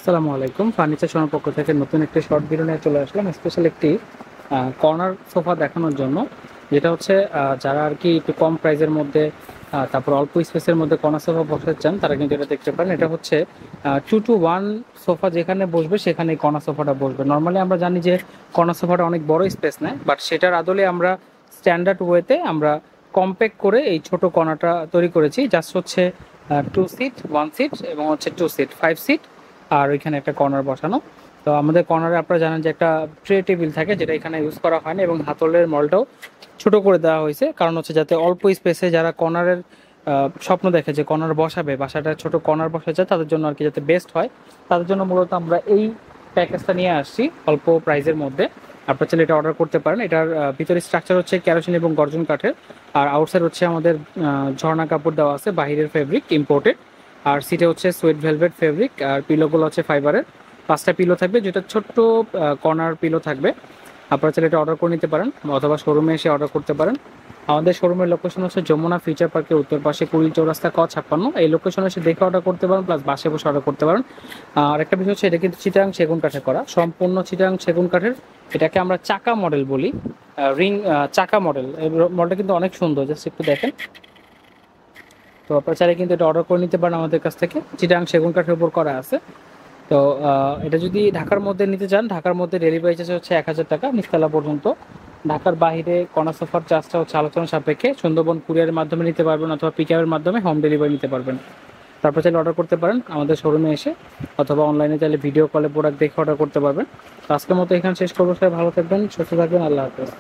আসসালামু আলাইকুম। ফার্নিচার শোরুমের পক্ষ থেকে নতুন একটি শর্ট ভিডিও নিয়ে চলে আসলাম। স্পেশাল একটি কর্নার সোফা দেখানোর জন্য, যেটা হচ্ছে যারা আর কি একটু কম প্রাইসের মধ্যে তারপর অল্প স্পেসের মধ্যে কর্নার সোফা বসাতে চান তারা কিন্তু এটা দেখতে পারেন। এটা হচ্ছে 2-to-1 সোফা, যেখানে বসবে সেখানে এই কর্নার সোফাটা বসবে। নর্মালি আমরা জানি যে কর্নার সোফাটা অনেক বড় স্পেস নেয়, বাট সেটার আদলে আমরা স্ট্যান্ডার্ড ওয়েতে আমরা কম্প্যাক্ট করে এই ছোট কর্নারটা তৈরি করেছি। জাস্ট হচ্ছে 2 সিট, 1 সিট এবং হচ্ছে 2 সিট, 5 সিট, আর ওইখানে একটা কর্নার বসানো। তো আমাদের কর্নারে আপনারা জানেন যে একটা ট্রে টেবিল থাকে, যেটা এখানে ইউজ করা হয় না, এবং হাতলের মলটাও ছোট করে দেওয়া হয়েছে, কারণ হচ্ছে যাতে অল্প স্পেসে যারা কর্নারের স্বপ্ন দেখে যে কর্নার বসাবে, বাসাটা ছোট কর্নার বসা যায়, তাদের জন্য আর কি যাতে বেস্ট হয়, তাদের জন্য মূলত আমরা এই প্যাকেজটা নিয়ে আসছি অল্প প্রাইসের মধ্যে। আপনারা চাইলে এটা অর্ডার করতে পারেন। এটার ভিতরে স্ট্রাকচার হচ্ছে ক্যারোসিন এবং গর্জন কাঠের, আর আউটসাইড হচ্ছে আমাদের ঝর্ণা কাপড় দেওয়া আছে, বাহিরের ফেব্রিক ইম্পোর্টেড। আর সিটে হচ্ছে সোয়েট ভেলভেট ফেব্রিক, আর পিলোগুলো হচ্ছে ফাইবারের। 5টা পিলো থাকবে, যেটা ছোট্ট কর্নার পিলো থাকবে। আপনারা চাইলে এটা অর্ডার করে নিতে পারেন অথবা শোরুমে এসে অর্ডার করতে পারেন। আমাদের শোরুমের লোকেশন হচ্ছে যমুনা ফিউচার পার্কের উত্তর পাশে, কুড়িল চৌরাস্তা, ক 56। এই লোকেশনে এসে দেখে অর্ডার করতে পারেন, প্লাস বাসে বসে অর্ডার করতে পারেন। আর একটা বিষয় হচ্ছে, এটা কিন্তু চিটাং সেগুন কাঠে করা, সম্পূর্ণ চিটাং সেগুন কাঠের। এটাকে আমরা চাকা মডেল বলি, রিং চাকা মডেল। এই মডেলটা কিন্তু অনেক সুন্দর, জাস্ট একটু দেখেন। তো আপনারা চাইলে কিন্তু এটা অর্ডার করে নিতে পারেন আমাদের কাছ থেকে। চিটাং সেগুন কাঠের উপর করা আছে। তো এটা যদি ঢাকার মধ্যে নিতে চান, ঢাকার মধ্যে ডেলিভারি চার্জ হচ্ছে 1000 টাকা নিচতলা পর্যন্ত। ঢাকার বাইরে কর্নার সোফার চার্জটা হচ্ছে আলোচনা সাপেক্ষে। সুন্দরবন কুরিয়ারের মাধ্যমে নিতে পারবেন অথবা পিকআপের মাধ্যমে হোম ডেলিভারি নিতে পারবেন। তারপর চাইলে অর্ডার করতে পারেন আমাদের শোরুমে এসে, অথবা অনলাইনে চাইলে ভিডিও কলে প্রোডাক্ট দেখে অর্ডার করতে পারবেন। তো আজকের মতো এখানে শেষ করবো। সবাই ভালো থাকবেন, সুস্থ থাকবেন, আল্লাহ হাফেজ।